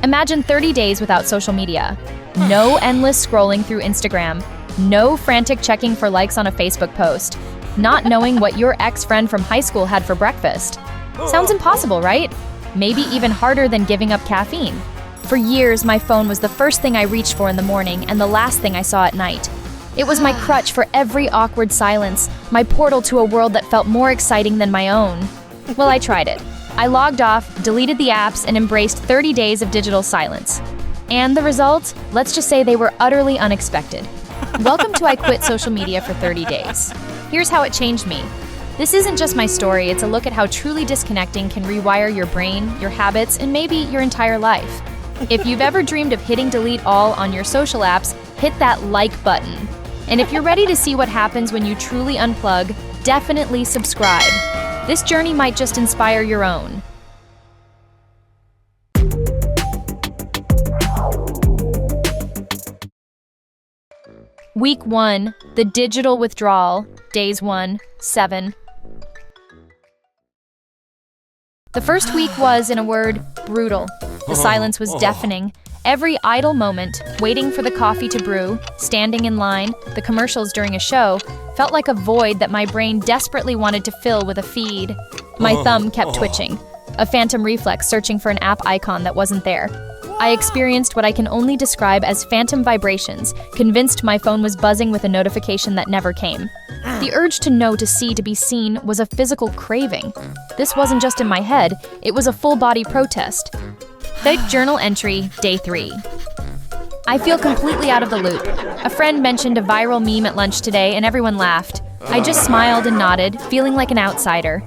Imagine 30 days without social media. No endless scrolling through Instagram. No frantic checking for likes on a Facebook post. Not knowing what your ex-friend from high school had for breakfast. Sounds impossible, right? Maybe even harder than giving up caffeine. For years, my phone was the first thing I reached for in the morning and the last thing I saw at night. It was my crutch for every awkward silence, my portal to a world that felt more exciting than my own. Well, I tried it. I logged off, deleted the apps, and embraced 30 days of digital silence. And the results? Let's just say they were utterly unexpected. Welcome to I Quit Social Media for 30 Days. Here's how it changed me. This isn't just my story, it's a look at how truly disconnecting can rewire your brain, your habits, and maybe your entire life. If you've ever dreamed of hitting delete all on your social apps, hit that like button. And if you're ready to see what happens when you truly unplug, definitely subscribe. This journey might just inspire your own. Week 1, the digital withdrawal, days 1, 7. The first week was, in a word, brutal. The silence was deafening. Every idle moment, waiting for the coffee to brew, standing in line, the commercials during a show, felt like a void that my brain desperately wanted to fill with a feed. My thumb kept twitching, a phantom reflex searching for an app icon that wasn't there. I experienced what I can only describe as phantom vibrations, convinced my phone was buzzing with a notification that never came. The urge to know, to see, to be seen was a physical craving. This wasn't just in my head, it was a full-body protest. The journal entry, day 3. I feel completely out of the loop. A friend mentioned a viral meme at lunch today and everyone laughed. I just smiled and nodded, feeling like an outsider.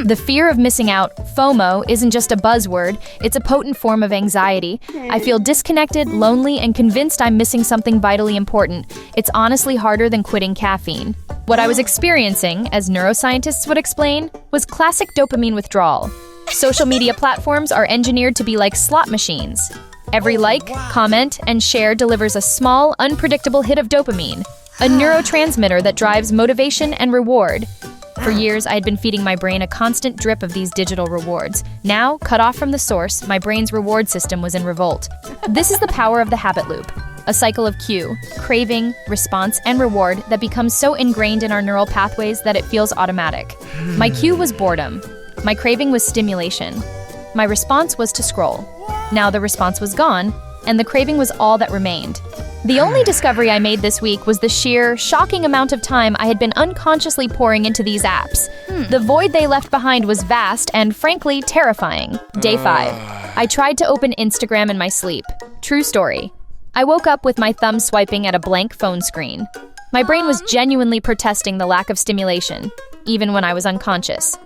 The fear of missing out, FOMO, isn't just a buzzword, it's a potent form of anxiety. I feel disconnected, lonely, and convinced I'm missing something vitally important. It's honestly harder than quitting caffeine. What I was experiencing, as neuroscientists would explain, was classic dopamine withdrawal. Social media platforms are engineered to be like slot machines. Every like, comment, and share delivers a small, unpredictable hit of dopamine, a neurotransmitter that drives motivation and reward. For years, I had been feeding my brain a constant drip of these digital rewards. Now, cut off from the source, my brain's reward system was in revolt. This is the power of the habit loop, a cycle of cue, craving, response, and reward that becomes so ingrained in our neural pathways that it feels automatic. My cue was boredom. My craving was stimulation. My response was to scroll. Now the response was gone, and the craving was all that remained. The only discovery I made this week was the sheer, shocking amount of time I had been unconsciously pouring into these apps. The void they left behind was vast and, frankly, terrifying. Day 5. I tried to open Instagram in my sleep. True story. I woke up with my thumb swiping at a blank phone screen. My brain was genuinely protesting the lack of stimulation, even when I was unconscious.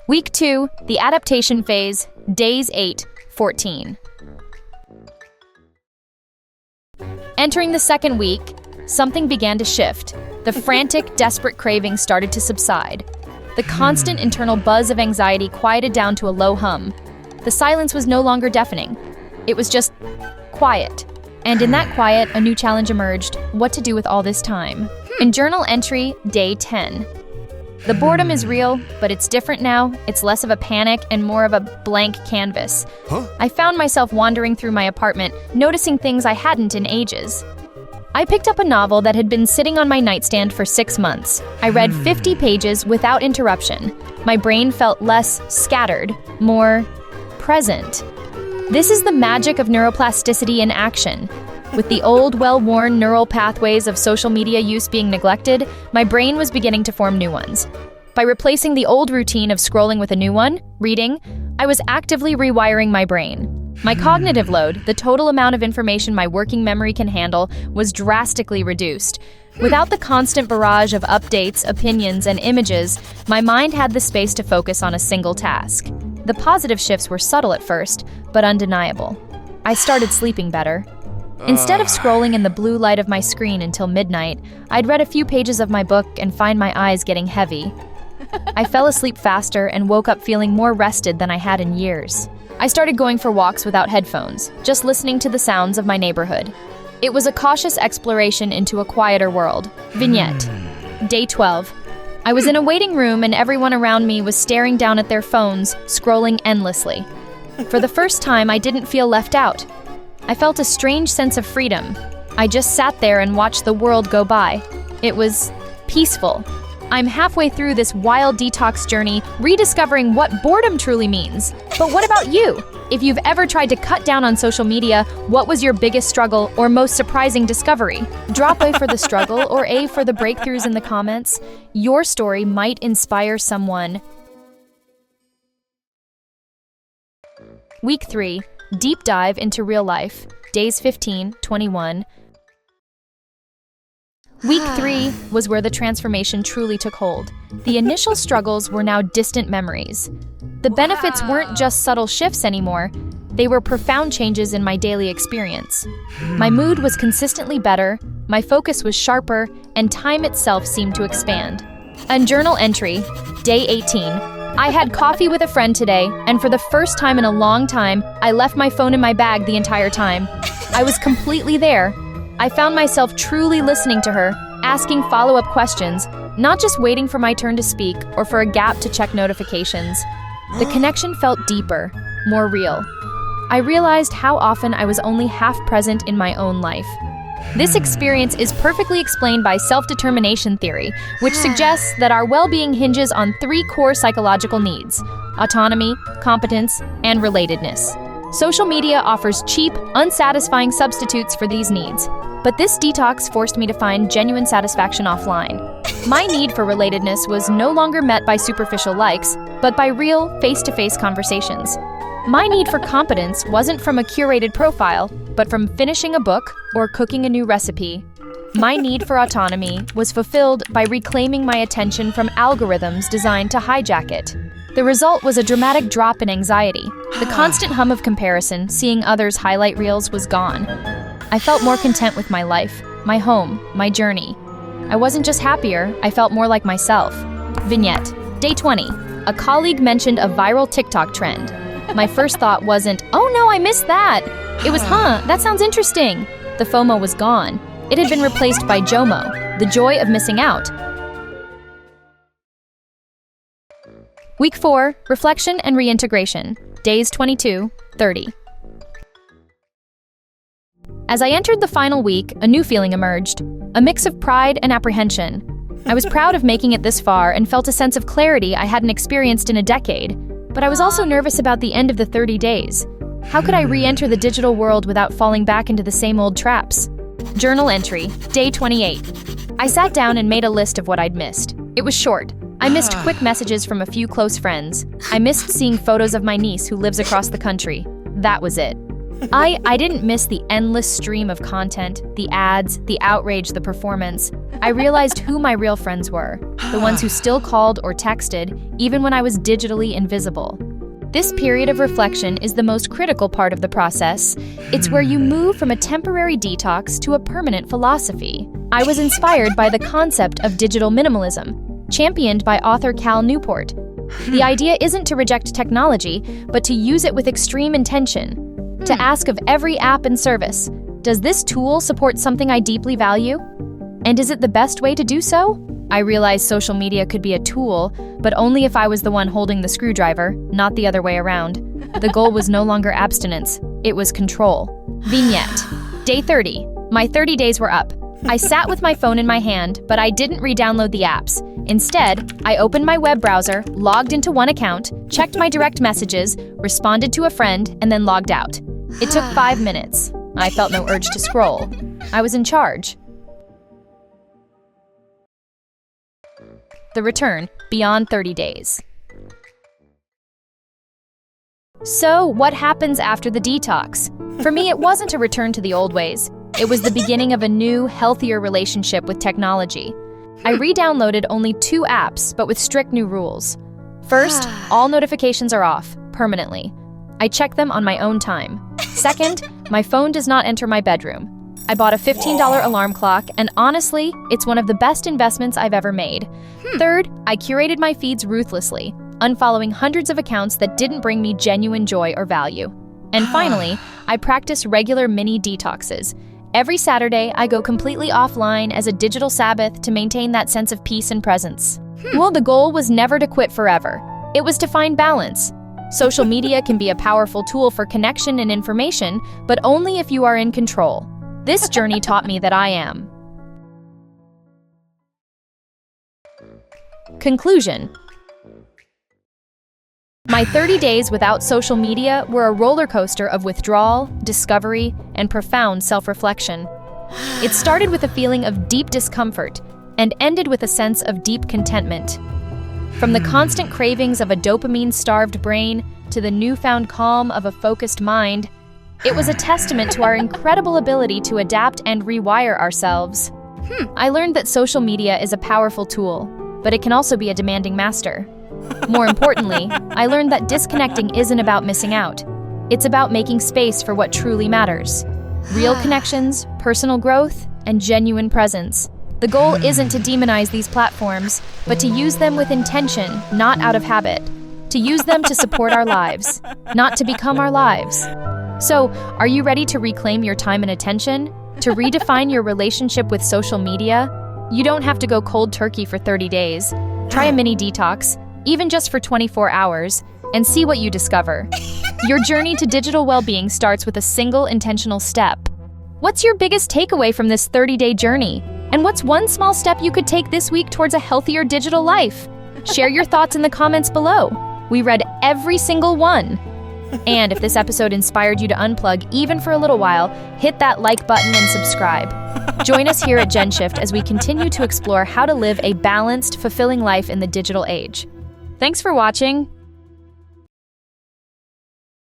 Week 2, the adaptation phase, days 8, 14. Entering the second week, something began to shift. The frantic, desperate craving started to subside. The constant internal buzz of anxiety quieted down to a low hum. The silence was no longer deafening. It was just quiet. And in that quiet, a new challenge emerged: what to do with all this time. In journal entry, day 10. The boredom is real, but it's different now. It's less of a panic and more of a blank canvas. I found myself wandering through my apartment, noticing things I hadn't in ages. I picked up a novel that had been sitting on my nightstand for 6 months. I read 50 pages without interruption. My brain felt less scattered, more present. This is the magic of neuroplasticity in action. With the old, well-worn neural pathways of social media use being neglected, my brain was beginning to form new ones. By replacing the old routine of scrolling with a new one, reading, I was actively rewiring my brain. My cognitive load, the total amount of information my working memory can handle, was drastically reduced. Without the constant barrage of updates, opinions, and images, my mind had the space to focus on a single task. The positive shifts were subtle at first, but undeniable. I started sleeping better. Instead of scrolling in the blue light of my screen until midnight, I'd read a few pages of my book and find my eyes getting heavy. I fell asleep faster and woke up feeling more rested than I had in years. I started going for walks without headphones, just listening to the sounds of my neighborhood. It was a cautious exploration into a quieter world. Vignette. Day 12. I was in a waiting room and everyone around me was staring down at their phones, scrolling endlessly. For the first time, I didn't feel left out. I felt a strange sense of freedom. I just sat there and watched the world go by. It was peaceful. I'm halfway through this wild detox journey, rediscovering what boredom truly means. But what about you? If you've ever tried to cut down on social media, what was your biggest struggle or most surprising discovery? Drop A for the struggle or A for the breakthroughs in the comments. Your story might inspire someone. Week 3, deep dive into real life, days 15, 21. Week 3 was where the transformation truly took hold. The initial struggles were now distant memories. The benefits weren't just subtle shifts anymore, they were profound changes in my daily experience. My mood was consistently better, my focus was sharper, and time itself seemed to expand. A journal entry, day 18. I had coffee with a friend today, and for the first time in a long time, I left my phone in my bag the entire time. I was completely there. I found myself truly listening to her, asking follow-up questions, not just waiting for my turn to speak or for a gap to check notifications. The connection felt deeper, more real. I realized how often I was only half present in my own life. This experience is perfectly explained by self-determination theory, which suggests that our well-being hinges on 3 core psychological needs: autonomy, competence, and relatedness. Social media offers cheap, unsatisfying substitutes for these needs, but this detox forced me to find genuine satisfaction offline. My need for relatedness was no longer met by superficial likes, but by real, face-to-face conversations. My need for competence wasn't from a curated profile, but from finishing a book or cooking a new recipe. My need for autonomy was fulfilled by reclaiming my attention from algorithms designed to hijack it. The result was a dramatic drop in anxiety. The constant hum of comparison, seeing others' highlight reels, was gone. I felt more content with my life, my home, my journey. I wasn't just happier, I felt more like myself. Vignette, day 20. A colleague mentioned a viral TikTok trend. My first thought wasn't, oh no, I missed that. It was, that sounds interesting. The FOMO was gone. It had been replaced by JOMO, the joy of missing out. Week 4, reflection and reintegration, days 22, 30. As I entered the final week, a new feeling emerged, a mix of pride and apprehension. I was proud of making it this far and felt a sense of clarity I hadn't experienced in a decade, but I was also nervous about the end of the 30 days. How could I re-enter the digital world without falling back into the same old traps? Journal entry, day 28. I sat down and made a list of what I'd missed. It was short. I missed quick messages from a few close friends. I missed seeing photos of my niece who lives across the country. That was it. I didn't miss the endless stream of content, the ads, the outrage, the performance. I realized who my real friends were, the ones who still called or texted, even when I was digitally invisible. This period of reflection is the most critical part of the process. It's where you move from a temporary detox to a permanent philosophy. I was inspired by the concept of digital minimalism, championed by author Cal Newport. The idea isn't to reject technology, but to use it with extreme intention. To ask of every app and service, does this tool support something I deeply value? And is it the best way to do so? I realized social media could be a tool, but only if I was the one holding the screwdriver, not the other way around. The goal was no longer abstinence, it was control. Vignette, day 30. My 30 days were up. I sat with my phone in my hand, but I didn't re-download the apps. Instead, I opened my web browser, logged into one account, checked my direct messages, responded to a friend, and then logged out. It took 5 minutes. I felt no urge to scroll. I was in charge. The return, beyond 30 days. So, what happens after the detox? For me, it wasn't a return to the old ways. It was the beginning of a new, healthier relationship with technology. I re-downloaded only 2 apps, but with strict new rules. First, all notifications are off, permanently. I check them on my own time. Second, my phone does not enter my bedroom. I bought a $15 alarm clock, and honestly, it's one of the best investments I've ever made. Third, I curated my feeds ruthlessly, unfollowing hundreds of accounts that didn't bring me genuine joy or value. And finally, I practice regular mini detoxes. Every Saturday, I go completely offline as a digital Sabbath to maintain that sense of peace and presence. Well, the goal was never to quit forever. It was to find balance. Social media can be a powerful tool for connection and information, but only if you are in control. This journey taught me that I am. Conclusion. My 30 days without social media were a roller coaster of withdrawal, discovery, and profound self-reflection. It started with a feeling of deep discomfort and ended with a sense of deep contentment. From the constant cravings of a dopamine-starved brain to the newfound calm of a focused mind, it was a testament to our incredible ability to adapt and rewire ourselves. I learned that social media is a powerful tool, but it can also be a demanding master. More importantly, I learned that disconnecting isn't about missing out. It's about making space for what truly matters. Real connections, personal growth, and genuine presence. The goal isn't to demonize these platforms, but to use them with intention, not out of habit. To use them to support our lives, not to become our lives. So, are you ready to reclaim your time and attention? To redefine your relationship with social media? You don't have to go cold turkey for 30 days. Try a mini detox, even just for 24 hours, and see what you discover. Your journey to digital well-being starts with a single intentional step. What's your biggest takeaway from this 30-day journey? And what's one small step you could take this week towards a healthier digital life? Share your thoughts in the comments below. We read every single one. And if this episode inspired you to unplug even for a little while, hit that like button and subscribe. Join us here at GENSHIFT as we continue to explore how to live a balanced, fulfilling life in the digital age. Thanks for watching.